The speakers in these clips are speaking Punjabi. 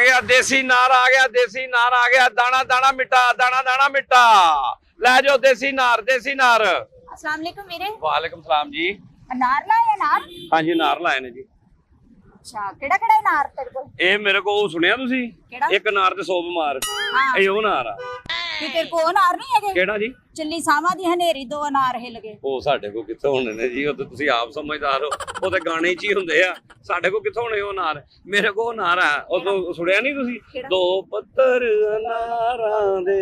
गया देसी नार आ गया, देसी नार आ गया। दाना दाना मिठा, दाना दाना मिठा। ले जाओ देसी नार, देसी नार। अस्सलाम वालेकुम वीरे। वालेकुम सलाम जी। अनार लाए अनार? हाँ जी नार लाए ने जी। अच्छा केड़ा केड़ा अनार तेरे को? ए मेरे को सुनिया तुसी? केड़ा? एक नार ते 100 बीमार। हाँ। ए ओ नार आ। कि तेरे को अनार नहीं है? केड़ा जी? चिल्ली सावा दी हनेरी दो अनार हिल गए। ਉਹ ਸਾਡੇ ਕੋ ਕਿੱਥੋਂ ਹੋਣੇ ਨੇ ਜੀ, ਉਹ ਤੇ ਤੁਸੀਂ ਆਪ ਸਮਝਦਾਰ ਹੋ, ਉਹ ਤੇ ਗਾਣੇ 'ਚ ਹੀ ਹੁੰਦੇ ਆ। ਸਾਡੇ ਕੋ ਕਿੱਥੋਂ ਹੋਣੇ ਉਹ ਅਨਾਰ? ਮੇਰੇ ਕੋ ਅਨਾਰ ਆ, ਉਹ ਤੋਂ ਸੁਣਿਆ ਨਹੀਂ ਤੁਸੀਂ? ਦੋ ਪੱਤਰ ਅਨਾਰਾਂ ਦੇ,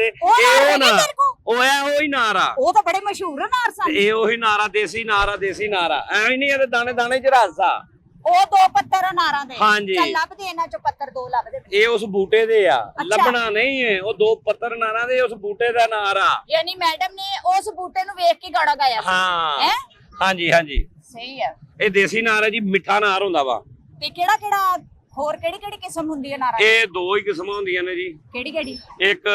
ਇਹ ਅਨਾਰ ਉਹ ਹੈ, ਉਹ ਹੀ ਨਾਰ ਆ। ਉਹ ਤਾਂ ਬੜੇ ਮਸ਼ਹੂਰ ਅਨਾਰ ਸਨ। ਇਹ ਉਹੀ ਨਾਰਾ, ਦੇਸੀ ਨਾਰਾ, ਦੇਸੀ ਨਾਰਾ। ਐਵੇਂ ਨਹੀਂ ਇਹਦੇ ਦਾਣੇ ਦਾਣੇ 'ਚ ਰਸ ਆ। ਉਹ ਦੋ ਪੱਤਰ ਅਨਾਰਾਂ ਦੇ। ਹਾਂਜੀ। ਚੱਲ ਲੱਭਦੇ ਇਹਨਾਂ ਚੋਂ ਪੱਤਰ ਦੋ ਲੱਭਦੇ। ਇਹ ਉਸ ਬੂਟੇ ਦੇ ਆ, ਲੱਭਣਾ ਨਹੀਂ ਹੈ। ਉਹ ਦੋ ਪੱਤਰ ਨਾਰਾਂ ਦੇ ਉਸ ਬੂਟੇ ਦਾ ਨਾਰ ਆ। ਯਾਨੀ ਮੈਡਮ ਨੇ ਉਸ ਬੂਟੇ ਨੂੰ ਵੇਖ ਕੇ ਗਾਣਾ ਗਾਇਆ ਸੀ। ਹਾਂ ਹਾਂਜੀ ਹਾਂਜੀ ਸਹੀ ਹੈ। ਇਹ ਦੇਸੀ ਨਾਰ ਹੈ ਜੀ, ਮਿੱਠਾ ਨਾਰ ਹੁੰਦਾ ਵਾ। ਤੇ ਕਿਹੜਾ ਕਿਹੜਾ ਹੋਰ ਕਿਹੜੀ ਕਿਹੜੀ ਕਿਸਮ ਹੁੰਦੀ ਹੈ ਨਾਰਾਂ ਦੀ? ਇਹ ਦੋ ਹੀ ਕਿਸਮਾਂ ਹੁੰਦੀਆਂ ਨੇ ਜੀ। ਕਿਹੜੀ ਕਿਹੜੀ? ਇੱਕ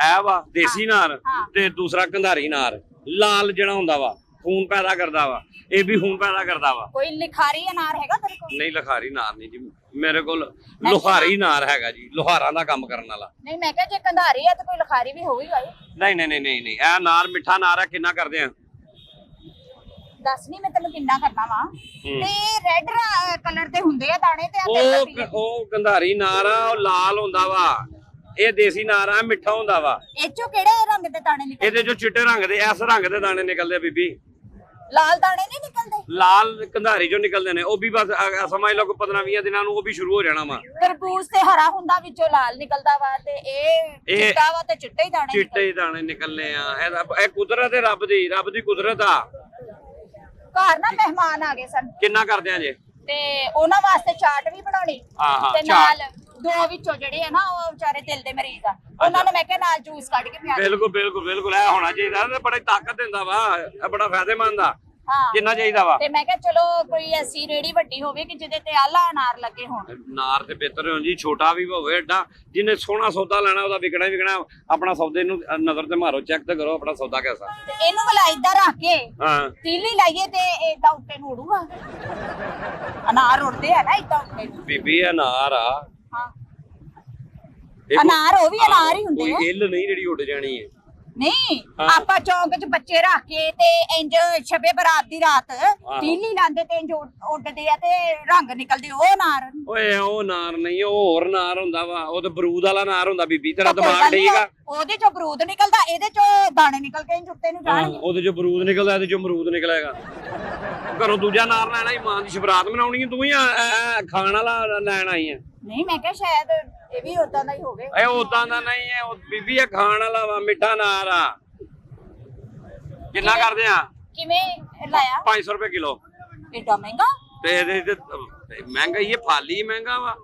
ਇਹ ਵਾ ਦੇਸੀ ਨਾਰ ਤੇ ਦੂਸਰਾ ਕੰਧਾਰੀ ਨਾਰ। ਲਾਲ ਜਿਹੜਾ ਹੁੰਦਾ ਵਾ, ਖੂਨ ਪੈਦਾ ਕਰਦਾ ਵਾ। ਇਹ ਵੀ ਖੂਨ ਪੈਦਾ ਕਰਦਾ ਵਾ। ਕੋਈ ਲਿਖਾਰੀ ਅਨਾਰ ਹੈਗਾ ਤੇਰੇ ਕੋਲ? ਨਹੀਂ ਲਖਾਰੀ ਨਾਰ ਨਹੀਂ ਜੀ ਮੇਰੇ ਕੋਲ, ਲੋਹਾਰੀ ਨਾਰ ਹੈਗਾ ਜੀ, ਲੋਹਾਰਾਂ ਦਾ ਕੰਮ ਕਰਨ ਵਾਲਾ। ਨਹੀਂ ਮੈਂ ਕਿਹਾ ਜੇ ਕੰਧਾਰੀ ਹੈ ਤਾਂ ਕੋਈ ਲਿਖਾਰੀ ਵੀ ਹੋਊਗੀ ਭਾਈ। ਨਹੀਂ ਨਹੀਂ ਨਹੀਂ ਨਹੀਂ ਇਹ ਨਾਰ ਮਿੱਠਾ ਨਾਰ ਹੈ। ਕਿੰਨਾ ਕਰਦੇ ਆ? ਦੱਸ ਨਹੀਂ ਮੈਂ ਤੈਨੂੰ ਕਿੰਨਾ ਕਰਨਾ ਵਾ। ਤੇ ਰੈੱਡ ਕਲਰ ਦੇ ਹੁੰਦੇ ਆ ਦਾਣੇ ਤੇ ਉਹ ਕੰਧਾਰੀ ਨਾਰ ਆ, ਉਹ ਲਾਲ ਹੁੰਦਾ ਵਾ। ਇਹ ਦੇਸੀ ਨਾਰ ਆ, ਮਿੱਠਾ ਹੁੰਦਾ ਵਾ। ਇਹ ਚੋਂ ਕਿਹੜੇ ਰੰਗ ਦੇ ਦਾਣੇ ਨਿਕਲਦੇ? ਇਹਦੇ ਚੋਂ ਚਿੱਟੇ ਰੰਗ ਦੇ, ਇਸ ਰੰਗ ਦੇ ਦਾਣੇ ਨਿਕਲਦੇ ਆ ਬੀਬੀ। ਲਾਲ ਦਾਣੇ ਨਹੀਂ ਨਿਕਲਦੇ? ਲਾਲ ਕੰਧਾਰੀ ਚੋਂ ਨਿਕਲਦੇ ਨੇ। ਉਹ ਵੀ ਬਸ ਸਮਝ ਲਓ 15-20 ਦਿਨਾਂ ਨੂੰ ਉਹ ਵੀ ਸ਼ੁਰੂ ਹੋ ਜਾਣਾ ਵਾ। ਤਰਬੂਜ ਤੇ ਹਰਾ ਹੁੰਦਾ, ਵਿੱਚੋਂ ਲਾਲ ਨਿਕਲਦਾ ਵਾ, ਤੇ ਇਹ ਚਿੱਟਾ ਵਾ ਤੇ ਚਿੱਟੇ ਹੀ ਦਾਣੇ। ਚਿੱਟੇ ਹੀ ਦਾਣੇ ਨਿਕਲਨੇ ਆ। ਇਹ ਕੁਦਰਤ ਹੈ, ਰੱਬ ਦੀ ਕੁਦਰਤ ਆ। ਘਰ ਨਾ ਮਹਿਮਾਨ ਆ ਗਏ ਸਨ। ਕਿੰਨਾ ਕਰਦੇ ਆ ਜੇ? ਤੇ ਉਹਨਾਂ ਵਾਸਤੇ ਚਾਟ ਵੀ ਬਣਾਉਣੀ ਤੇ ਨਾਲ ਦੋ ਵਿੱਚੋਂ ਜਿਹੜੇ ਆ ਨਾ ਉਹ ਵਿਚਾਰੇ ਦਿਲ ਦੇ ਮਰੀਜ਼ ਆ, ਉਹਨਾਂ ਨੂੰ ਮੈਂ ਕਿਹਾ ਨਾਲ ਜੂਸ ਕੱਢ ਕੇ ਪਿਆ। ਬਿਲਕੁਲ ਬਿਲਕੁਲ ਬਿਲਕੁਲ ਇਹ ਹੋਣਾ ਚਾਹੀਦਾ। ਇਹ ਬੜੀ ਤਾਕਤ ਦਿੰਦਾ ਵਾ, ਇਹ ਬੜਾ ਫਾਇਦੇਮੰਦ ਆ। ਹਾਂ ਕਿੰਨਾ ਚਾਹੀਦਾ ਵਾ? ਤੇ ਮੈਂ ਕਿਹਾ ਚਲੋ ਕੋਈ ਐਸੀ ਰੇੜੀ ਵੱਡੀ ਹੋਵੇ ਕਿ ਜਿਹਦੇ ਤੇ ਆਲਾ ਅਨਾਰ ਲੱਗੇ ਹੋਣ। ਨਾਰ ਤੇ ਬਿਹਤਰ ਹੋਣ ਜੀ, ਛੋਟਾ ਵੀ ਹੋਵੇ ਏਡਾ। ਜਿਹਨੇ ਸੋਹਣਾ ਸੌਦਾ ਲੈਣਾ ਉਹਦਾ ਵਿਕਣਾ ਹੀ ਵਿਕਣਾ। ਆਪਣਾ ਸੌਦੇ ਨੂੰ ਨਜ਼ਰ ਤੇ ਮਾਰੋ, ਚੈੱਕ ਤੇ ਕਰੋ ਆਪਣਾ ਸੌਦਾ ਕਿਹਦਾ। ਤੇ ਇਹਨੂੰ ਭਲਾ ਏਦਾਂ ਰੱਖ ਕੇ ਹਾਂ ਤੀਲੀ ਲਾਈਏ ਤੇ ਏਦਾਂ ਉੱਤੇ ਨੂੰ ਉੜੂਗਾ। ਅਨਾਰ ਉੜਦੇ ਆ ਨਾ ਏਦਾਂ ਉੱਤੇ ਨੂੰ। ਬੀਬੀ ਅਨਾਰ ਆ। ਹਾਂ ਅਨਾਰ ਉਹ ਵੀ ਅਨਾਰ ਹੀ ਹੁੰਦੇ ਆ। ਕੋਈ ਇੱਲ ਨਹੀਂ ਜਿਹੜੀ ਉੱਡ ਜਾਣੀ ਹੈ। ਨਹੀਂ ਆਪਾਂ ਚੌਂਕ 'ਚ ਬੱਚੇ ਰੱਖ ਕੇ ਤੇ ਇੰਜ ਸ਼ਬੇ ਬਰਾਤ ਦੀ ਰਾਤ ਤੀਲੀ ਲਾਂਦੇ ਤੇ ਇੰਜ ਉੱਡਦੇ ਆ ਤੇ ਰੰਗ ਨਿਕਲਦੇ। ਉਹ ਅਨਾਰ ਓਏ ਉਹ ਨਾਰ ਨਹੀਂ, ਉਹ ਹੋਰ ਨਾਰ ਹੁੰਦਾ ਵਾ। ਉਹ ਤੇ ਬਰੂਦ ਵਾਲਾ ਨਾਰ ਹੁੰਦਾ। ਬੀਬੀ ਤੇਰਾ ਦਿਮਾਗ ਠੀਕ ਆ? ਉਹਦੇ 'ਚੋਂ ਬਰੂਦ ਨਿਕਲਦਾ, ਇਹਦੇ 'ਚੋਂ ਦਾਣੇ ਨਿਕਲ ਕੇ ਇੰਜ ਉੱਤੇ ਨੂੰ ਜਾਣਗੇ। ਉਹਦੇ 'ਚੋਂ ਬਰੂਦ ਨਿਕਲਦਾ, ਇਹਦੇ 'ਚੋਂ ਅਮਰੂਦ ਨਿਕਲੇਗਾ। ਘਰੋਂ ਦੂਜਾ ਨਾਰ ਲੈਣਾ ਹੀ, ਮਾਂ ਦੀ ਸ਼ਬਰਾਤ ਮਨਾਉਣੀ ਤੂੰ ਹੀ ਖਾਣ ਵਾਲਾ ਲੈਣ ਆਈ ਆ। ਨਹੀਂ ਮੈਂ ਕਿਹਾ ਸ਼ਾਇਦ ਇਹ ਵੀ ਉਦਾਂ ਦਾ ਹੀ ਹੋਵੇ। ਇਹ ਉਦਾਂ ਦਾ ਨਹੀਂ ਹੈ, ਉਹ ਬੀਬੀ ਇਹ ਖਾਣ ਵਾਲਾ ਵਾ, ਮਿੱਠਾ ਨਾਰ ਆ। ਕਿੰਨਾ ਕਰਦੇ ਆ? ਕਿਵੇਂ ਲਾਇਆ? 500 ਰੁਪਏ ਕਿਲੋ। ਏਡਾ ਮਹਿੰਗਾ? ਤੇ ਇਹਦੇ ਤੇ ਮਹਿੰਗਾ ਹੀ ਹੈ, ਫਲ ਹੀ ਮਹਿੰਗਾ ਵਾ।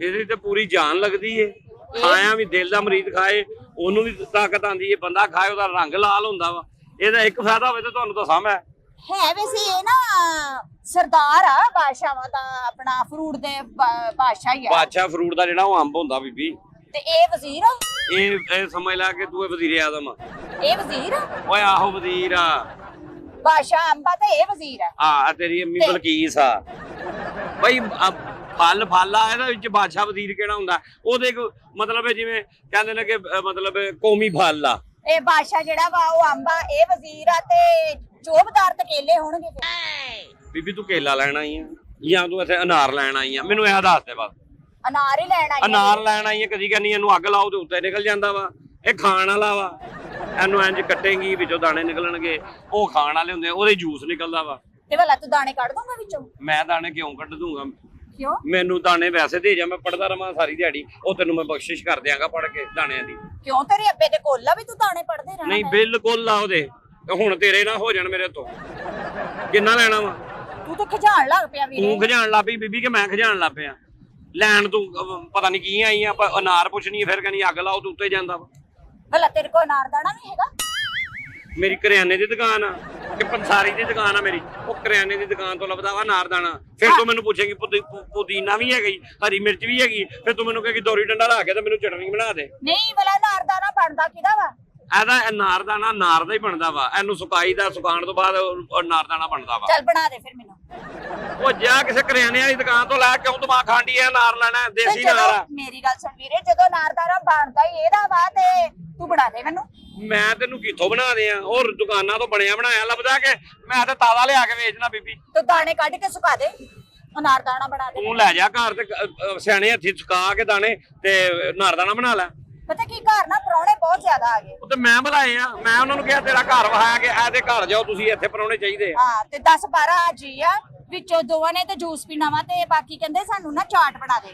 ਇਹਦੀ ਤੇ ਪੂਰੀ ਜਾਨ ਲੱਗਦੀ ਏ। ਖਾਇਆ ਵੀ ਦਿਲ ਦਾ ਮਰੀਜ਼ ਖਾਏ ਉਹਨੂੰ ਵੀ ਤਾਕਤ ਆਂਦੀ ਏ, ਬੰਦਾ ਖਾਏ ਉਹਦਾ ਰੰਗ ਲਾਲ ਹੁੰਦਾ ਵਾ। ਇਹਦਾ ਇੱਕ ਫਾਇਦਾ ਹੋਵੇ ਤੇ ਤੁਹਾਨੂੰ ਦੱਸਾਂ ਮੈਂ। ਹੈ ਵੈਸੇ ਇਹ ਨਾ ਸਰਦਾਰ ਆ ਬਾਦਸ਼ਾਹਾਂ ਦਾ, ਆਪਣਾ ਫਰੂਟ ਦੇ ਬਾਦਸ਼ਾਹ ਹੀ ਆ। ਬਾਦਸ਼ਾਹ ਫਰੂਟ ਦਾ ਜਿਹੜਾ ਉਹ ਅੰਬ ਹੁੰਦਾ ਬੀਬੀ। ਤੇ ਇਹ ਵਜ਼ੀਰ ਆ? ਇਹ ਸਮਝ ਲੈ ਕੇ ਤੂੰ ਇਹ ਵਜ਼ੀਰ ਆਜ਼ਮ ਆ। ਇਹ ਵਜ਼ੀਰ ਆ? ਓਏ ਆਹੋ ਵਜ਼ੀਰ ਆ। ਬਾਦਸ਼ਾਹ ਅੰਬਾ ਤੇ ਇਹ ਵਜ਼ੀਰ ਆ। ਆ ਤੇਰੀ ਅੰਮੀ ਬਲਕੀਸ ਆ ਬਈ। ਫਲ ਆ, ਇਹਦੇ ਵਿੱਚ ਬਾਦਸ਼ਾਹ ਵਜ਼ੀਰ ਕਿਹੜਾ ਹੁੰਦਾ? ਉਹਦੇ ਮਤਲਬ ਹੈ ਜਿਵੇਂ ਕਹਿੰਦੇ ਨੇ ਕਿ ਮਤਲਬ ਕੌਮੀ ਫਲ ਆ। ਇਹ ਬਾਦਸ਼ਾਹ ਜਿਹੜਾ ਵਾ ਉਹ ਅੰਬਾ, ਇਹ ਵਜ਼ੀਰ ਆ ਤੇ ਚੋਬਦਾਰ ਤੇ ਕੇਲੇ ਹੋਣਗੇ। ਬੀਬੀ ਤੂੰ ਕੇਲਾ ਲੈਣ ਆਈ ਆ ਜਾਂ ਤੂੰ ਇੱਥੇ ਅਨਾਰ ਲੈਣ ਆਈ ਆ? ਮੈਨੂੰ ਇਹ ਦੱਸ ਦੇ ਬਸ। ਅਨਾਰ ਹੀ ਲੈਣ ਆਈ। ਅਨਾਰ ਲੈਣ ਆਈ ਆ। ਕਦੀ ਕਹਿੰਦੀ ਇਹਨੂੰ ਅੱਗ ਲਾਓ ਤੇ ਉੱਤੇ ਨਿਕਲ ਜਾਂਦਾ ਵਾ। ਇਹ ਖਾਣ ਵਾਲਾ ਵਾ। ਇਹਨੂੰ ਇੰਜ ਕੱਟੇਂਗੀ, ਵਿੱਚੋਂ ਦਾਣੇ ਨਿਕਲਣਗੇ। ਉਹ ਖਾਣ ਵਾਲੇ ਹੁੰਦੇ, ਉਹਦੇ ਜੂਸ ਨਿਕਲਦਾ ਵਾ। ਤੇ ਭਲਾ ਤੂੰ ਦਾਣੇ ਕੱਢ ਦੂੰਗਾ ਵਿੱਚੋਂ? ਮੈਂ ਦਾਣੇ ਕਿਉਂ ਕੱਢ ਦੂੰਗਾ? ਕਿਉਂ? ਮੈਨੂੰ ਦਾਣੇ ਵੈਸੇ ਦੇ ਜਾ, ਮੈਂ ਪੜਦਾ ਰਵਾਂ ਸਾਰੀ ਦਿਹਾੜੀ। ਉਹ ਤੈਨੂੰ ਮੈਂ ਬਖਸ਼ਿਸ਼ ਕਰ ਦਿਆਂਗਾ ਪੜ ਕੇ ਦਾਣਿਆਂ ਦੀ। ਕਿਉਂ ਤੇਰੇ ਅੱਬੇ ਦੇ ਕੋਲ ਆ ਵੀ ਤੂੰ ਦਾਣੇ ਪੜਦੇ ਰਹਿਣਾ? ਨਹੀਂ ਬਿਲਕੁਲ ਆ ਉਹਦੇ। ਹੁਣ ਤੇਰੇ ਨਾ ਹੋ ਜਾਣ ਮੇਰੇ ਤੋਂ। ਕਿੰਨਾ ਲੈਣਾ ਵਾ? ਤੂੰ ਤਾਂ ਖਿਜਾਣ ਲੱਗ ਪਿਆ ਵੀਰੇ। ਤੂੰ ਖਿਜਾਣ ਲੱਗ ਪਈ ਬੀਬੀ ਕਿ ਮੈਂ ਖਿਜਾਣ ਲੱਗ ਪਿਆ? ਲੈਣ ਤੂੰ ਪਤਾ ਨਹੀਂ ਕੀ ਆਈ ਆ। ਅਨਾਰ ਪੁੱਛਣੀ ਫਿਰ ਕਹਿੰਦੀ ਅੱਗ ਲਾਓ ਤੇ ਉੱਤੇ ਜਾਂਦਾ ਵਾ। ਭਲਾ ਤੇਰੇ ਕੋਲ ਅਨਾਰ ਦਾਣਾ ਵੀ ਹੈਗਾ? ਮੇਰੀ ਕਰਿਆਨੇ ਦੀ ਦੁਕਾਨ ਆ ਕਿ ਪੰਸਾਰੀ ਦੀ ਦੁਕਾਨ ਆ ਮੇਰੀ। ਉਹ ਕਰਿਆਨੇ ਦੀ ਦੁਕਾਨ ਤੋਂ ਲੱਭਦਾ ਵਾ ਅਨਾਰ ਦਾਣਾ। ਫਿਰ ਤੂੰ ਮੈਨੂੰ ਪੁੱਛੇਗੀ ਪੁਦੀਨਾ ਵੀ ਹੈਗੀ, ਹਰੀ ਮਿਰਚ ਵੀ ਹੈਗੀ। ਫਿਰ ਤੂੰ ਮੈਨੂੰ ਕਹੇਗੀ ਦੋਰੀ ਡੰਡਾ ਲਾ ਕੇ ਤੇ ਮੈਨੂੰ ਚਟਨੀ ਬਣਾ ਦੇ। ਨਹੀਂ ਭਲਾ ਅਨਾਰ ਦਾਣਾ ਬਣਦਾ ਕਿਹਦਾ ਵਾ? ਇਹਦਾ ਨਾਰਦਾਨਾ ਨਾਰ ਦਾ ਹੀ ਬਣਦਾ ਵਾ, ਇਹਨੂੰ ਸੁਕਾਈ ਦਾ, ਸੁਕਾਉਣ ਤੋਂ ਬਾਅਦ ਨਾਰਦਾਨਾ ਬਣਦਾ ਵਾ। ਚੱਲ ਬਣਾ ਦੇ ਫਿਰ ਮੈਨੂੰ। ਉਹ ਜਾ ਕਿਸੇ ਕਰਿਆਨੇ ਵਾਲੀ ਦੁਕਾਨ ਤੋਂ ਲੈ, ਕਿਉਂ ਦਿਮਾਗ ਖਾਂਡੀ ਆ? ਨਾਰ ਲੈਣਾ, ਦੇਸੀ ਨਾਰ ਆ। ਮੇਰੀ ਗੱਲ ਸੁਣ ਵੀਰੇ, ਜਦੋਂ ਨਾਰਦਾਨਾ ਬਣਦਾ ਹੀ ਇਹਦਾ ਵਾ ਤੇ ਤੂੰ ਬਣਾ ਦੇ ਮੈਨੂੰ। ਮੈਂ ਤੈਨੂੰ ਕਿੱਥੋਂ ਬਣਾ ਦਿਆਂ? ਉਹ ਦੁਕਾਨਾਂ ਤੋਂ ਬਣਿਆ ਬਣਾਇਆ ਲੱਭਦਾ ਕਿ ਮੈਂ ਤੇ ਤਾਜ਼ਾ ਲਿਆ ਕੇ ਵੇਚਣਾ ਬੀਬੀ? ਤੂੰ ਦਾਣੇ ਕੱਢ ਕੇ ਸੁਕਾ ਦੇ, ਨਾਰਦਾਨਾ ਬਣਾ ਦੇ। ਤੂੰ ਲੈ ਜਾ ਘਰ ਤੇ ਸਿਆਣੇ ਹੱਥੀ ਸੁਕਾ ਕੇ ਦਾਣੇ ਤੇ ਨਾਰਦਾਨਾ ਬਣਾ ਲੈ। ਪਤਾ ਕੀ, ਘਰ ਨਾ ਪ੍ਰਾਹੁਣੇ ਬਹੁਤ ਜ਼ਿਆਦਾ ਆ ਗਏ। ਉਹ ਤੇ ਮੈਂ ਬੁਲਾਏ ਆ, ਮੈਂ ਉਹਨਾਂ ਨੂੰ ਕਿਹਾ ਤੇਰਾ ਘਰ ਵਹਾਇਆ ਕਿ ਇਹਦੇ ਘਰ ਜਾਓ ਤੁਸੀਂ, ਇੱਥੇ ਪ੍ਰਾਹੁਣੇ ਚਾਹੀਦੇ ਆ। ਹਾਂ ਤੇ 10-12 ਜੀ ਆ, ਵਿੱਚੋਂ ਦੋਵਾਂ ਨੇ ਤੇ ਜੂਸ ਪੀਣਾ ਵਾ ਤੇ ਬਾਕੀ ਕਹਿੰਦੇ ਸਾਨੂੰ ਨਾ ਚਾਟ ਬਣਾ ਦੇ।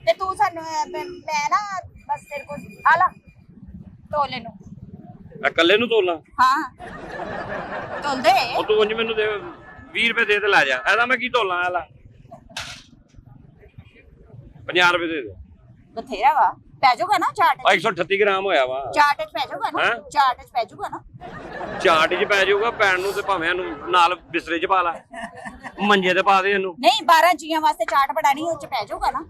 ਤੇ ਤੂੰ ਸਾਨੂੰ ਮੈਂ ਨਾ ਬਸ ਤੇਰੇ ਕੋਲ ਆ ਲਾ ਤੋਲੇ ਨੂੰ। ਇਕੱਲੇ ਨੂੰ ਤੋਲਾਂ? ਹਾਂ ਤੋਲ ਦੇ। ਉਹ ਤੂੰ ਉਂਝ ਮੈਨੂੰ ਦੇ 20 ਰੁਪਏ ਦੇ ਤੇ ਲੈ ਜਾ। ਇਹਦਾ ਮੈਂ ਕੀ ਤੋਲਾਂ? ਆ ਲੈ 50 ਰੁਪਏ ਦੇ ਦੇ। ਬਥੇਰਾ ਵਾ, ਪੈ ਜਾਊਗਾ ਨਾ ਚਾਟ? 138 ਗ੍ਰਾਮ ਹੋਇਆ ਵਾ। ਚਾਟ ਚ ਪੈ ਜਾਊਗਾ ਨਾ? ਹੈਂ? ਚਾਟ ਚ ਪੈ ਜਾਊਗਾ ਨਾ? ਚਾਟ 'ਚ ਪੈ ਜਾਊਗਾ, ਪੈਣ ਨੂੰ ਤੇ ਭਾਵੇਂ ਇਹਨੂੰ ਨਾਲ ਬਿਸਤਰੇ 'ਚ ਪਾ ਲਾ, ਮੰਜੇ ਤੇ ਪਾ ਦੇ ਇਹਨੂੰ। ਨਹੀਂ 12 ਜੀਆਂ ਵਾਸਤੇ ਚਾਟ ਬਣਾਣੀ, ਉਹ ਚ ਪੈ ਜਾਊਗਾ ਨਾ?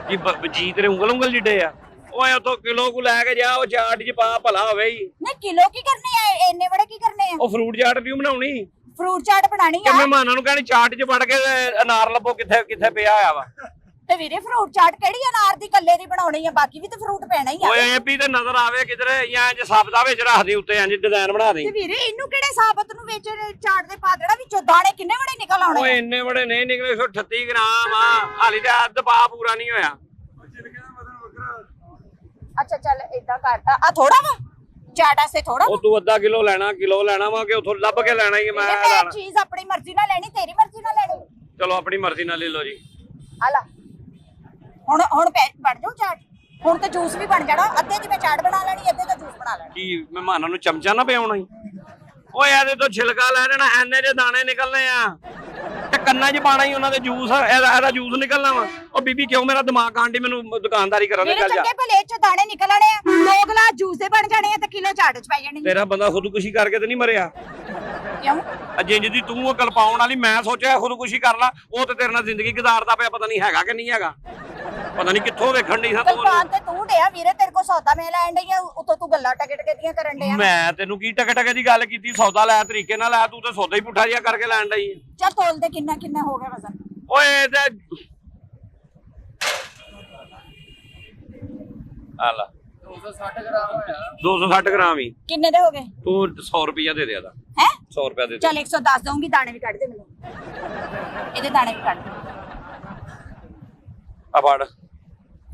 ਕੀ ਜੀ ਤੇਰੇ ਉਂਗਲ ਜਿੱਡੇ ਆ? ਓਏ ਉਥੋਂ ਕਿਲੋ ਕੁ ਲੈ ਕੇ ਜਾ, ਉਹ ਚਾਟ 'ਚ ਪਾ, ਭਲਾ ਹੋਵੇ ਹੀ। ਨਹੀਂ ਕਿਲੋ ਕੀ ਕਰਨੇ ਆ, ਇੰਨੇ ਬੜੇ ਕੀ ਕਰਨੇ ਆ? ਉਹ ਫਰੂਟ ਚਾਟ ਵੀ ਬਣਾਉਣੀ ਫਰੂਟ ਚਾਟ ਬਣਾਣੀ ਕਿ ਆ। ਮਹਿਮਾਨਾਂ ਨੂੰ ਕਹਿਣੀ ਚਾਟ 'ਚ ਵੜ ਕੇ ਅਨਾਰ ਲੱਭੋ ਕਿੱਥੇ ਕਿੱਥੇ ਪਿਆ ਹੋਇਆ ਵਾ। ਤੇ ਵੀਰੇ ਫਰੂਟ ਚਾਟ ਕਿਹੜੀ ਅਨਾਰ ਦੀ ਕੱਲੇ ਦੀ ਬਣਾਉਣੀ ਆ? ਬਾਕੀ ਵੀ ਤੇ ਫਰੂਟ ਪੈਣਾ ਹੀ ਆ। ਓਏ ਇਹ ਵੀ ਤੇ ਨਜ਼ਰ ਆਵੇ ਕਿਧਰੇ, ਜਾਂ ਜੇ ਸਾਬਤਾ ਵਿੱਚ ਰੱਖ ਦੇ ਉੱਤੇ, ਇੰਜ ਡਿਜ਼ਾਈਨ ਬਣਾ ਦੇ। ਤੇ ਵੀਰੇ ਇਹਨੂੰ ਕਿਹੜੇ ਸਾਬਤ ਨੂੰ ਵਿੱਚ ਚਾਟ ਦੇ ਪਾ ਦੇਣਾ? ਵਿੱਚੋਂ ਦਾਣੇ ਕਿੰਨੇ ਬੜੇ ਨਿਕਲ ਆਉਣੇ? ਓਏ ਇੰਨੇ ਬੜੇ ਨਹੀਂ ਨਿਕਲੇ, 138 ਗ੍ਰਾਮ ਆ, ਹਾਲੀ ਤੇ ਅੱਧ ਪਾ ਪੂਰਾ ਨਹੀਂ ਹੋਇਆ। ਅੱਛਾ ਚੱਲ ਏਦਾਂ ਕਰ, ਆ ਥੋੜਾ ਵਾ ਚਾਟ ਆਸੇ ਥੋੜਾ। ਉਹ ਤੂੰ ਅੱਧਾ ਕਿਲੋ ਲੈਣਾ ਵਾ ਕਿ ਉਥੋਂ ਲੱਭ ਕੇ ਲੈਣਾ ਹੀ? ਮੈਂ ਲੈਣਾ ਚੀਜ਼ ਆਪਣੀ ਮਰਜ਼ੀ ਨਾਲ ਲੈਣੀ, ਤੇਰੀ ਮਰਜ਼ੀ ਨਾਲ ਲੈਣੀ। ਚਲੋ ਆਪਣੀ ਮਰਜ਼ੀ ਨਾਲ ਲੈ ਲਓ ਜੀ। ਆ ਲੈ ਹੁਣ ਬਣ ਜਾਊ ਚਾਟ। ਹੁਣ ਤੇ ਜੂਸ ਵੀ ਬਣ ਜਾਣਾ, ਅੱਧੇ ਚ ਮੈਂ ਚਾਟ ਬਣਾ ਲੈਣੀ, ਅੱਧੇ ਦਾ ਜੂਸ ਬਣਾ ਲੈਣਾ। ਕੀ ਮਹਿਮਾਨਾਂ ਨੂੰ ਚਮਚਾ ਨਾ ਪਿਆਉਣਾ ਹੀ? ਓਏ ਇਹਦੇ ਤੋਂ ਛਿਲਕਾ ਲੈ ਲੈਣਾ, ਐਨੇ ਜੇ ਦਾਣੇ ਨਿਕਲਨੇ ਆ ਤੇ ਕੰਨਾਂ 'ਚ ਪਾਣਾ ਹੀ ਉਹਨਾਂ ਦੇ ਜੂਸ, ਇਹਦਾ ਜੂਸ ਨਿਕਲਣਾ ਵਾ। ਉਹ ਬੀਬੀ ਕਿਉਂ ਮੇਰਾ ਦਿਮਾਗ ਖਾਂਡੀ? ਮੈਨੂੰ ਦੁਕਾਨਦਾਰੀ ਕਰਨ ਦੇ ਚੱਲ ਜਾ। ਚੰਗੇ ਭਲੇ ਚ ਦਾਣੇ ਨਿਕਲਣੇ ਆ, 2 ਗਲਾਸ ਜੂਸ ਦੇ ਬਣ ਜਾਣੇ ਆ ਤੇ ਕਿਲੋ ਚਾਟ ਚ ਪੈ ਜਾਣੀ। ਤੇਰਾ ਬੰਦਾ ਖੁਦਕੁਸ਼ੀ ਕਰਕੇ ਤੇ ਨਹੀਂ ਮਰਿਆ? ਕਿਉਂ? ਜਿੰਜ ਦੀ ਤੂੰ ਉਹ ਕਲਪਾਉਣ ਵਾਲੀ, ਮੈਂ ਸੋਚਿਆ ਖੁਦਕੁਸ਼ੀ ਕਰ ਲਾ। ਉਹ ਤੇ ਤੇਰੇ ਨਾਲ ਜ਼ਿੰਦਗੀ ਗੁਜ਼ਾਰਦਾ ਪਿਆ, ਪਤਾ ਨਹੀਂ ਹੈਗਾ ਕਿ ਨਹੀਂ ਹੈਗਾ, ਪਤਾ ਨਹੀਂ ਕਿੱਥੋਂ ਵੇਖਣ ਡਈ ਸਾਂ ਤੂੰ। ਕਲਪਾਨ ਤੇ ਤੂੰ ਡਿਆ ਵੀਰੇ, ਤੇਰੇ ਕੋ ਸੌਦਾ ਮੈਂ ਲੈਣ ਡਈ ਆ, ਉਤੋਂ ਤੂੰ ਗੱਲਾਂ ਟਕੇ ਦੀਆਂ ਕਰਨ ਡਿਆ। ਮੈਂ ਤੈਨੂੰ ਕੀ ਟਕੇ ਦੀ ਗੱਲ ਕੀਤੀ? ਸੌਦਾ ਲੈ ਤਰੀਕੇ ਨਾਲ ਲੈ, ਤੂੰ ਤੇ ਸੌਦਾ ਹੀ ਪੁੱਠਾ ਜਿਹਾ ਕਰਕੇ ਲੈਣ ਡਈ। ਚੱਲ ਤੋਲ ਦੇ, ਕਿੰਨਾ ਹੋ ਗਿਆ ਵਜ਼ਨ? ਓਏ ਤੇ ਆ ਲਾ 260 ਗ੍ਰਾਮ ਹੋਇਆ। 260 ਗ੍ਰਾਮ ਹੀ। ਕਿੰਨੇ ਦੇ ਹੋ ਗਏ? ਤੂੰ 100 ਰੁਪਇਆ ਦੇ ਦੇ ਇਹਦਾ। ਹੈ 100 ਰੁਪਇਆ ਦੇ ਦੇ। ਚੱਲ 110 ਦਊਂਗੀ, ਦਾਣੇ ਵੀ ਕੱਢ ਦੇ ਮੈਨੂੰ, ਇਹਦੇ ਦਾਣੇ ਵੀ ਕੱਢ ਦੇ। ਆ ਫੜ,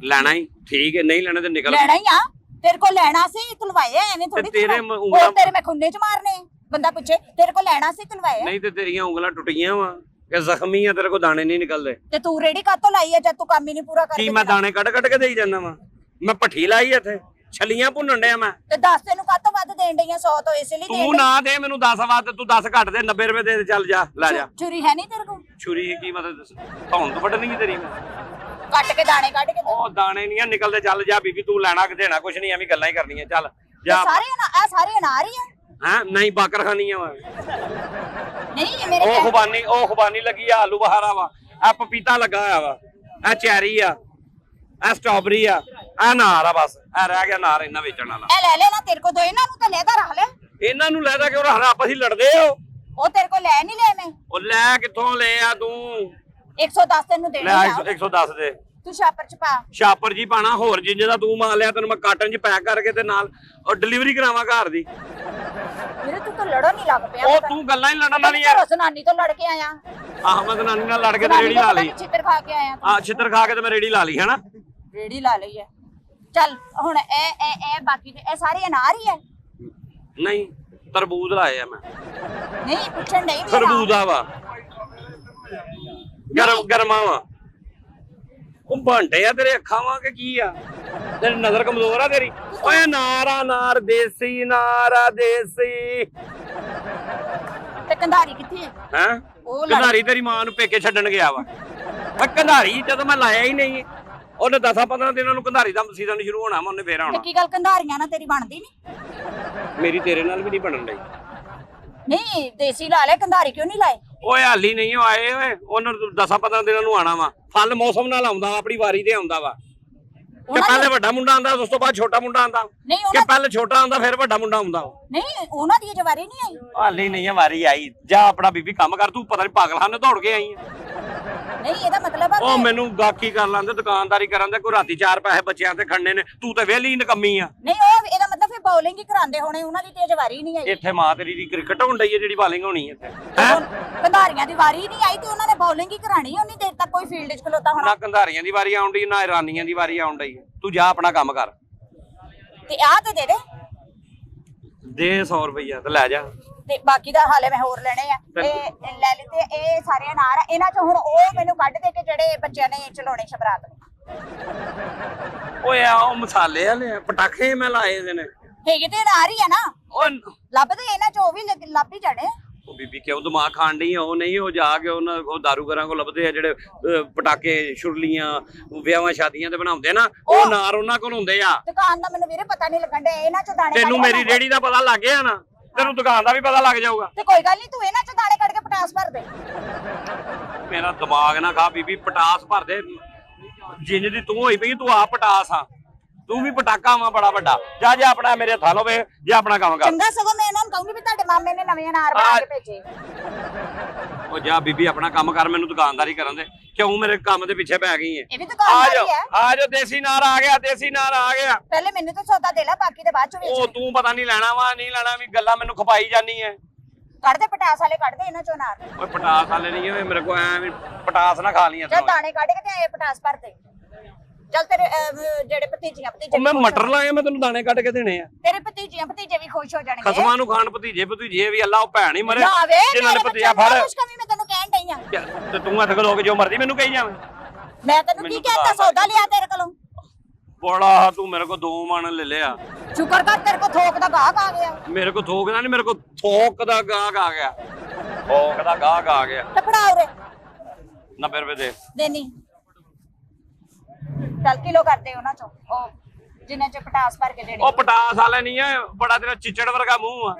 ਲੈਣਾ ਹੀ ਠੀਕ ਹੈ, ਨਹੀਂ ਲੈਣਾ ਤੇ ਨਿਕਲ। ਲੈਣਾ ਹੀ ਆ, ਤੇਰੇ ਕੋ ਲੈਣਾ ਸੀ ਤੁਲਵਾਏ, ਐਵੇਂ ਥੋੜੀ ਤੇਰੇ ਉਂਗਲਾਂ ਤੇਰੇ ਮੈਂ ਖੁੰਨੇ ਚ ਮਾਰਨੇ। ਬੰਦਾ ਪੁੱਛੇ ਤੇਰੇ ਕੋ ਲੈਣਾ ਸੀ ਤੁਲਵਾਏ, ਨਹੀਂ ਤੇ ਤੇਰੀਆਂ ਉਂਗਲਾਂ ਟੁੱਟੀਆਂ ਵਾ ਕਿ ਜ਼ਖਮੀ ਆ, ਤੇਰੇ ਕੋ ਦਾਣੇ ਨਹੀਂ ਨਿਕਲਦੇ। ਤੇ ਤੂੰ ਰੇੜੀ ਕਾਤੋਂ ਲਾਈ ਆ ਜਦ ਤੂੰ ਕੰਮ ਹੀ ਨਹੀਂ ਪੂਰਾ ਕੀ ਕਰਦਾ? ਮੈਂ ਦਾਣੇ ਕੱਢ ਕੇ ਦੇਈ ਜਾਂਦਾ ਵਾ? ਮੈਂ ਭੱਠੀ ਲਾਈ ਇੱਥੇ, ਛਲੀਆਂ ਭੁੰਨਣ ਡਿਆ ਮੈਂ। ਤੇ 10 ਤੈਨੂੰ ਕਾਤੋਂ ਵੱਧ ਦੇਣ ਡਈਆਂ? 100 ਤੋਂ ਇਸ ਲਈ ਤੂੰ ਨਾ ਦੇ ਮੈਨੂੰ 10 ਵੱਧ, ਤੂੰ 10 ਘੱਟ ਦੇ, 90 ਰੁਪਏ ਦੇ, ਚੱਲ ਜਾ ਲੈ ਜਾ। ਛੁਰੀ ਹੈ ਨਹੀਂ ਤੇਰੇ ਕੋਲ? ਛੁਰੀ ਕੀ ਮਤਲਬ? ਧੌਣ ਤੋਂ ਵੱਢਣੀ ਤੇਰੀ ਮੈਂ? ਕੱਟ ਕੇ ਦਾਣੇ ਕੱਢ ਕੇ ਦੇ। ਉਹ ਦਾਣੇ ਨਹੀਂ ਨਿਕਲਦੇ, ਚੱਲ ਜਾ ਬੀਬੀ, ਤੂੰ ਲੈਣਾ ਕਿ ਦੇਣਾ ਕੁਛ ਨਹੀਂ, ਐਵੇਂ ਗੱਲਾਂ ਹੀ ਕਰਨੀਆਂ, ਚੱਲ ਤੇ ਜਾ। ਸਾਰੇ ਅਨਾਰ ਹੀ ਆ? ਹਾਂ ਨਹੀਂ, ਬਾਕਰ ਖਾਨੀਆਂ ਵਾ। ਨਹੀਂ ਮੇਰੇ ਉਹ ਖੁਬਾਨੀ ਲੱਗੀ ਆ, ਆਲੂ ਬਹਾਰਾ ਵਾ, ਆ ਪਪੀਤਾ ਲੱਗਾ ਹੋਇਆ ਵਾ, ਆ ਚੈਰੀ ਆ, ਆ ਸਟ੍ਰਾਬੇਰੀ ਆ, ਆ ਅਨਾਰ ਆ, ਬਸ ਆ ਰਹਿ ਗਿਆ ਅਨਾਰ ਇਹਨਾਂ ਵੇਚਣ ਵਾਲਾ। ਇਹ ਲੈ ਨਾ ਤੇਰੇ ਕੋ ਦੋ, ਇਹਨਾਂ ਨੂੰ ਤਾਂ ਲੈਦਾ ਰੱਖ ਲੈ। ਇਹਨਾਂ ਨੂੰ ਲੈਦਾ ਕਿਉਂ ਰੱਖਣਾ? ਆਪਸ ਹੀ ਲੜਦੇ ਹੋ। ਉਹ ਤੇਰੇ ਕੋ ਲੈ ਨਹੀਂ ਲੈ ਮੈਂ। ਉਹ ਲੈ ਕਿੱਥੋਂ ਲੈ ਆ ਤੂੰ? 110 ਤੈਨੂੰ ਲੈ ਦੇਣਾ 110 ਦੇ। ਤੂੰ ਛਾਪਰ ਚ ਪਾ। ਛਾਪਰ ਜੀ ਪਾਣਾ, ਹੋਰ ਜਿੰਜ ਦਾ ਤੂੰ ਮਾਲ ਲਿਆ ਤੈਨੂੰ ਮੈਂ ਕਾਟਨ ਚ ਪੈਕ ਕਰਕੇ ਤੇ ਨਾਲ ਉਹ ਡਿਲੀਵਰੀ ਕਰਾਵਾਂ ਘਰ ਦੀ। ਮੇਰੇ ਤੂੰ ਤਾਂ ਲੜੋ ਨਹੀਂ ਲੱਗ ਪਿਆ। ਉਹ ਤੂੰ ਗੱਲਾਂ ਹੀ ਲੜਨ ਵਾਲੀ ਆ। ਸੁਨਾਨੀ ਤੋਂ ਲੜ ਕੇ ਆਇਆ। ਆਹ ਮੈਂ ਨਾਨੀ ਨਾਲ ਲੜ ਕੇ ਤੇ ਰੇੜੀ ਲਾ ਲਈ। ਛਿੱਤਰ ਖਾ ਕੇ ਆਇਆ ਤੂੰ। ਆ ਛਿੱਤਰ ਖਾ ਕੇ ਤੇ ਮੈਂ ਰੇੜੀ ਲਾ ਲਈ, ਹੈਨਾ? ਰੇੜੀ ਲਾ ਲਈ ਹੈ। ਚੱਲ ਹੁਣ ਇਹ ਬਾਕੀ ਦੇ ਇਹ ਸਾਰੇ ਅਨਾਰ ਹੀ ਹੈ? ਨਹੀਂ, ਤਰਬੂਜ ਲਾਏ ਆ ਮੈਂ। ਨਹੀਂ ਪੁੱਛਣ ਨਹੀਂ। ਤਰਬੂਜਾ ਵਾ, ਗਰਮਾ ਵਾ। ਉਹ ਭਾਂਡੇ ਆ ਤੇਰੇ ਅੱਖਾਂ ਵਾਂ ਕਿ ਕੀ ਆ? ਤੇਰੀ ਨਜ਼ਰ ਕਮਜ਼ੋਰ ਆ ਤੇਰੀ? ਓਏ ਨਾਰਾ ਨਾਰ, ਦੇਸੀ ਨਾਰਾ ਦੇਸੀ। ਤੇ ਕੰਧਾਰੀ ਕਿੱਥੇ ਹੈ? ਹੈਂ? ਕੰਧਾਰੀ ਤੇਰੀ ਮਾਂ ਨੂੰ ਪੇਕੇ ਛੱਡਣ ਗਿਆ ਵਾ। ਮੈਂ ਕੰਧਾਰੀ ਜਦੋਂ ਮੈਂ ਲਾਇਆ ਹੀ ਨਹੀਂ, ਉਹਨੇ 10-15 ਦਿਨਾਂ ਨੂੰ ਕੰਧਾਰੀ ਦਾ ਸੀਜ਼ਨ ਸ਼ੁਰੂ ਹੋਣਾ, ਮੈਂ ਉਹਨੇ ਫੇਰ ਆਉਣਾ। ਕੀ ਗੱਲ ਕੰਧਾਰੀਆਂ ਨਾਲ ਤੇਰੀ ਬਣਦੀ ਨਹੀਂ? ਮੇਰੀ ਤੇਰੇ ਨਾਲ ਵੀ ਨਹੀਂ ਬਣਨ ਡਈ। ਨਹੀਂ ਦੇਸੀ ਲਾ ਲੈ, ਕੰਧਾਰੀ ਕਿਉਂ ਨਹੀਂ ਲਾਏ? ਓਏ ਹਾਲੀ ਨਹੀਂ ਆਏ, ਓਏ ਉਹਨਾਂ 10-15 ਦਿਨਾਂ ਨੂੰ ਆਣਾ ਵਾ। ਫਲ ਮੌਸਮ ਨਾਲ ਆਉਂਦਾ, ਆਪਣੀ ਵਾਰੀ ਤੇ ਆਉਂਦਾ ਵਾ। ਕਿ ਪਹਿਲੇ ਵੱਡਾ ਮੁੰਡਾ ਆਂਦਾ ਉਸ ਤੋਂ ਬਾਅਦ ਛੋਟਾ ਮੁੰਡਾ ਆਂਦਾ ਨਹੀਂ ਕਿ ਉਹਨਾਂ ਪਹਿਲੇ ਛੋਟਾ ਆਂਦਾ ਫਿਰ ਵੱਡਾ ਮੁੰਡਾ ਆਉਂਦਾ ਨਹੀਂ ਉਹਨਾਂ ਦੀ ਅਜੇ ਵਾਰੀ ਨਹੀਂ ਆਈ। ਹਾਲੀ ਨਹੀਂ ਆ ਵਾਰੀ ਆਈ ਜਾ ਆਪਣਾ ਬੀਬੀ ਕੰਮ ਕਰ ਤੂੰ ਪਤਾ ਨਹੀਂ ਪਾਗਲਖਾਨੇ ਦੌੜ ਕੇ ਆਈ ਆ ਨਹੀਂ ਇਹਦਾ ਮਤਲਬ ਆ ਉਹ ਕਿ ਮੈਨੂੰ ਗਾਕੀ ਕਰ ਲੈਂਦੇ ਦੁਕਾਨਦਾਰੀ ਕਰਨ ਦੇ ਕੋਈ ਰਾਤੀ 4 ਪੈਸੇ ਬੱਚਿਆਂ ਤੇ ਖੰਨੇ ਨੇ ਤੂੰ ਤੇ ਵਿਹਲੀ ਨਕੰਮੀ ਆ ਨਹੀਂ ਉਹ ਇਹਦਾ ਮਤਲਬ ਫਿਰ ਬੌਲਿੰਗ ਹੀ ਕਰਾਉਂਦੇ ਹੋਣੇ ਉਹਨਾਂ ਦੀ ਤੇ ਅਜੇ ਵਾਰੀ ਨਹੀਂ ਆਈ। ਇੱਥੇ ਮਾਂ ਤੇਰੀ ਦੀ ਕ੍ਰਿਕਟ ਹੋਣ ਡਈ ਹੈ ਜਿਹੜੀ ਬਾਲਿੰਗ ਹੋਣੀ ਇੱਥੇ ਹੈਂ? ਕੰਧਾਰੀਆਂ ਦੀ ਵਾਰੀ ਨਹੀਂ ਆਈ ਤੇ ਉਹਨਾਂ ਨੇ ਬੌਲਿੰਗ ਹੀ ਕਰਾਣੀ ਉਨੀ ਦੇਰ ਤੱਕ ਕੋਈ ਫੀਲਡ 'ਚ ਖਲੋਤਾ ਹੋਣਾ। ਨਾ ਕੰਧਾਰੀਆਂ ਦੀ ਵਾਰੀ ਆਉਣ ਡਈ ਨਾ ਇਰਾਨੀਆਂ ਦੀ ਵਾਰੀ ਆਉਣ ਡਈ ਤੂੰ ਜਾ ਆਪਣਾ ਕੰਮ ਕਰ ਤੇ ਆਹ ਤੇ ਦੇ ਦੇ ਦੇ 100 ਰੁਪਈਆ ਤੇ ਲੈ ਜਾ ਤੇ ਬਾਕੀ ਦਾ ਹਾਲੇ ਮੈਂ ਹੋਰ ਲੈਣੇ ਆ ਇਹ ਲੈ ਲਈ ਤੇ ਇਹ ਸਾਰੇ ਅਨਾਰ ਆ ਇਹਨਾਂ 'ਚ ਹੁਣ ਉਹ ਮੈਨੂੰ ਕੱਢ ਦੇ ਕੇ ਜਿਹੜੇ ਬੱਚਿਆਂ ਨੇ ਚਲਾਉਣੇ ਸ਼ਬਰਾਤ ਨੂੰ। ਓਏ ਆ ਉਹ ਮਸਾਲੇ ਵਾਲੇ ਪਟਾਕੇ ਮੈਂ ਲਾਏ ਦੇ ਨੇ ਹੈਗੇ ਤੇ ਅਨਾਰ ਹੀ ਆ ਨਾ ਉਹ ਲੱਭਦੇ ਇਹਨਾਂ 'ਚ ਉਹ ਵੀ ਲੱਭ ਹੀ ਜਾਣੇ। ਉਹ ਬੀਬੀ ਕਿਉਂ ਦਿਮਾਗ ਖਾਣ ਡਈ ਆ ਉਹ ਨਹੀਂ ਉਹ ਜਾ ਕੇ ਉਹਨਾਂ ਉਹ ਦਾਰੂਗਰਾਂ ਕੋਲ ਲੱਭਦੇ ਆ ਜਿਹੜੇ ਪਟਾਕੇ ਛੁਰਲੀਆਂ ਵਿਆਹਾਂ ਸ਼ਾਦੀਆਂ ਤੇ ਬਣਾਉਂਦੇ ਨਾ ਉਹ ਨਾਰ ਉਹਨਾਂ ਕੋਲ ਹੁੰਦੇ ਆ। ਦੁਕਾਨ ਦਾ ਮੈਨੂੰ ਵੀਰੇ ਪਤਾ ਨਹੀਂ ਲੱਗਣ ਡਿਆ ਇਹਨਾਂ 'ਚ ਦਾਣੇ ਤੈਨੂੰ ਮੇਰੀ ਰੇੜੀ ਦਾ ਪਤਾ ਲੱਗ ਗਿਆ ਨਾ ਤੈਨੂੰ ਦੁਕਾਨ ਦਾ ਵੀ ਪਤਾ ਲੱਗ ਜਾਊਗਾ। ਤੇ ਕੋਈ ਗੱਲ ਨਹੀਂ ਤੂੰ ਇਹਨਾਂ 'ਚ ਦਾਣੇ ਕੱਢ ਕੇ ਪਟਾਸ ਭਰ ਦੇ। ਮੇਰਾ ਦਿਮਾਗ ਨਾ ਖਾ ਬੀਬੀ ਪਟਾਸ ਭਰ ਦੇ ਜਿੰਜ ਦੀ ਤੂੰ ਹੋਈ ਪਈ ਤੂੰ ਆਪ ਪਟਾਸ ਆ ਤੂੰ ਵੀ ਪਟਾਕਾ ਵਾ ਬੜਾ ਵੱਡਾ ਜਾ ਜਾ ਆਪਣਾ ਮੇਰੇ ਹੱਥਾਂ ਲਵੇ ਜੇ ਆਪਣਾ ਕੰਮ ਕਰ ਚੰਗਾ ਸਗੋਂ ਮੈਂ ਇਹਨਾਂ ਨੂੰ ਕਹੂੰਗੀ ਵੀ ਤੁਹਾਡੇ ਮਾਮੇ ਨੇ ਨਵੇਂ ਅਨਾਰ ਬਣਾ ਕੇ ਭੇਜੇ। ਉਹ ਜਾ ਬੀਬੀ ਆਪਣਾ ਕੰਮ ਕਰ ਮੈਨੂੰ ਦੁਕਾਨਦਾਰੀ ਕਰਨ ਦੇ ਕਿਉਂ ਮੇਰੇ ਕੰਮ ਦੇ ਪਿੱਛੇ ਪੈ ਗਈ ਹੈ। ਇਹ ਵੀ ਦੁਕਾਨਦਾਰੀ ਹੈ। ਆ ਜਾ ਦੇਸੀ ਨਾਰ ਆ ਗਿਆ ਦੇਸੀ ਨਾਰ ਆ ਗਿਆ। ਪਹਿਲੇ ਮੈਨੂੰ ਤਾਂ ਸੌਦਾ ਦੇ ਲੈ ਬਾਕੀ ਤੇ ਬਾਅਦ ਚ ਉਹ ਵੇਚ। ਤੂੰ ਪਤਾ ਨਹੀਂ ਲੈਣਾ ਵਾ ਨਹੀਂ ਲੈਣਾ ਵੀ ਗੱਲਾਂ ਮੈਨੂੰ ਖਪਾਈ ਜਾਨੀ ਐ। ਕੱਢ ਦੇ ਪਟਾਸ ਵਾਲੇ ਕੱਢ ਦੇ ਇਹਨਾਂ ਚੋਂ ਅਨਾਰ। ਓਏ ਪਟਾਸ ਵਾਲੇ ਨਹੀਂ ਓਏ ਮੇਰੇ ਕੋਲ ਐ ਵੀ ਪਟਾਸ ਨਾ ਖਾ ਲੀਆਂ ਚੱਲ ਦਾਣੇ ਕੱਢ ਕੇ ਤੇ ਇਹ ਪਟਾਸ ਭਰ ਦੇ। ਚੱਲ ਤੇਰੇ ਜਿਹੜੇ ਭਤੀਜੀਆਂ ਭਤੀਜੇ ਮੈਂ ਮਟਰ ਲਾਏ ਮੈਂ ਤੈਨੂੰ ਦਾਣੇ ਕੱਢ ਕੇ ਦੇਣੇ ਆ। ਤੇਰੇ ਭਤੀਜੀਆਂ ਭਤੀਜੇ ਵੀ ਖੁਸ਼ ਹੋ ਜਾਣਗੇ। ਖਸਮਾਂ ਨੂੰ ਖਾਣ ਭਤੀਜੇ ਭਤੀਜੇ ਵੀ ਅੱਲਾ ਉਹ ਭੈਣ ਹੀ ਮਰੇ ਨਾ ਵੇ ਜਿਨ੍ਹਾਂ ਨੇ ਭਤੀਜਾ ਫੜ ਕੁਛ ਕਮੀ ਮੈਂ ਤੈਨੂੰ ਕਹਿਣ ਡਈ ਆ। ਤੇ ਤੂੰ ਹੱਥ ਖਲੋ ਕੇ ਜੋ ਮਰਦੀ ਮੈਨੂੰ ਕਹੀ ਜਾਵੇਂ। ਮੈਂ ਤੈਨੂੰ ਕੀ ਕਹਿਤਾ ਸੌਦਾ ਲਿਆ ਤੇਰੇ ਕੋਲੋਂ। ਬੜਾ ਤੂੰ ਮੇਰੇ ਕੋਲ 2 ਮਣ ਲੈ ਲਿਆ। ਸ਼ੁਕਰ ਕਰ ਤੇਰੇ ਕੋਲ ਥੋਕ ਦਾ ਗਾਹਕ ਆ ਗਿਆ। ਮੇਰੇ ਕੋਲ ਥੋਕ ਦਾ ਨਹੀਂ ਮੇਰੇ ਕੋਲ ਥੋਕ ਦਾ ਗਾਹਕ ਆ ਗਿਆ। ਥੋਕ ਦਾ ਗਾਹਕ ਆ ਗਿਆ। ਤੇ ਫੜਾ ਉਰੇ 90 ਰੁਪਏ ਦੇ ਦੇਣੀ। ਚੱਲ ਕਿਲੋ ਕਰਦੇ ਉਹਨਾਂ ਚੋਂ ਉਹ ਜਿੰਨੇ ਚ ਪਟਾਸ ਭਰ ਕੇ ਦੇਣੀ। ਉਹ ਪਟਾਸ ਵਾਲੇ ਨਹੀਂ ਐ ਬੜਾ ਤੇਰਾ ਚਿੱਚੜ ਵਰਗਾ ਮੂੰਹ ਆ।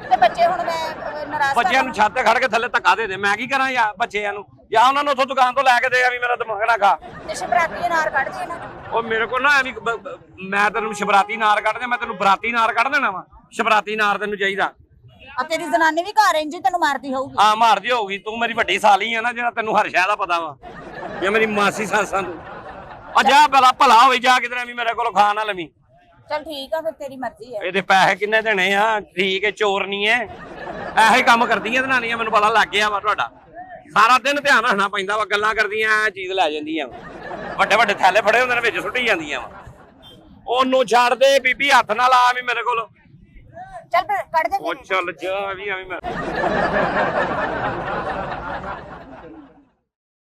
ਤੇ ਬੱਚੇ ਹੁਣ ਮੈਂ ਨਾਰਾਜ਼ ਬੱਚਿਆਂ ਨੂੰ ਛੱਤ ਤੇ ਖੜ ਕੇ ਥੱਲੇ ਧੱਕਾ ਦੇ ਦੇ ਮੈਂ ਕੀ ਕਰਾਂ ਯਾਰ ਬੱਚਿਆਂ ਨੂੰ ਜਾਂ ਉਹਨਾਂ ਨੂੰ ਉੱਥੋਂ ਦੁਕਾਨ ਤੋਂ ਲੈ ਕੇ ਦੇ ਆ ਵੀ ਮੇਰਾ ਦਿਮਾਗ ਨਾ ਖਾ। ਤੇ ਸ਼ਬਰਾਤੀ ਅਨਾਰ ਕੱਢ ਦੇ ਇਹਨਾਂ ਚੋਂ। ਉਹ ਮੇਰੇ ਕੋਲ ਨਾ ਐਵੇਂ ਮੈਂ ਤੈਨੂੰ ਸ਼ਬਰਾਤੀ ਨਾਰ ਕੱਢ ਦੇ ਮੈਂ ਤੈਨੂੰ ਬਰਾਤੀ ਨਾਰ ਕੱਢ ਦੇਣਾ ਵਾ। ਸ਼ਬਰਾਤੀ ਨਾਰ ਤੈਨੂੰ ਚਾਹੀਦਾ ਆ ਤੇਰੀ ਜ਼ਨਾਨੀ ਵੀ ਘਰ ਇੰਜ ਹੀ ਤੈਨੂੰ ਮਾਰਦੀ ਹੋਊਗੀ। ਹਾਂ ਮਾਰਦੀ ਹੋਊਗੀ ਤੂੰ ਮੇਰੀ ਵੱਡੀ ਸਾਲੀ ਆ ਨਾ ਜਿਹੜਾ ਤੈਨੂੰ ਹਰ ਸ਼ੈ ਦਾ ਪਤਾ ਵਾ ਜਾਂ ਮੇਰੀ ਮਾਸੀ ਸਾਸਾਂ ਤੂੰ ਆ ਜਾ ਭਲਾ ਹੋਈ ਜਾ ਕਿਧਰੇ ਵੀ ਮੇਰੇ ਕੋਲੋਂ ਖਾ ਨਾ ਲਵੀਂ। ਚੱਲ ਠੀਕ ਆ ਫਿਰ ਤੇਰੀ ਮਰਜ਼ੀ ਹੈ। ਇਹਦੇ ਪੈਸੇ ਕਿੰਨੇ ਦੇਣੇ ਆ ਠੀਕ ਹੈ ਚੋਰ ਨਹੀਂ ਐ ਇਹੋ ਹੀ ਕੰਮ ਕਰਦੀਆਂ ਧਨਾਨੀਆਂ ਮੈਨੂੰ ਪਤਾ ਲੱਗ ਗਿਆ ਵਾ ਤੁਹਾਡਾ ਸਾਰਾ ਦਿਨ ਧਿਆਨ ਰੱਖਣਾ ਪੈਂਦਾ ਵਾ ਗੱਲਾਂ ਕਰਦੀਆਂ ਐ ਚੀਜ਼ ਲੈ ਜਾਂਦੀਆਂ ਵੱਡੇ ਵੱਡੇ ਥੈਲੇ ਫੜੇ ਹੁੰਦੇ ਨੇ ਵਿੱਚ ਸੁੱਟੀ ਜਾਂਦੀਆਂ ਵਾ ਉਹਨੂੰ ਛੱਡ ਦੇ ਬੀਬੀ ਹੱਥ ਨਾਲ ਆ ਵੀ ਮੇਰੇ ਕੋਲ ਚੱਲ ਫਿਰ ਕੱਢ ਦੇ ਉਹ ਚੱਲ ਜਾ ਵੀ ਐਵੇਂ ਮੈਂ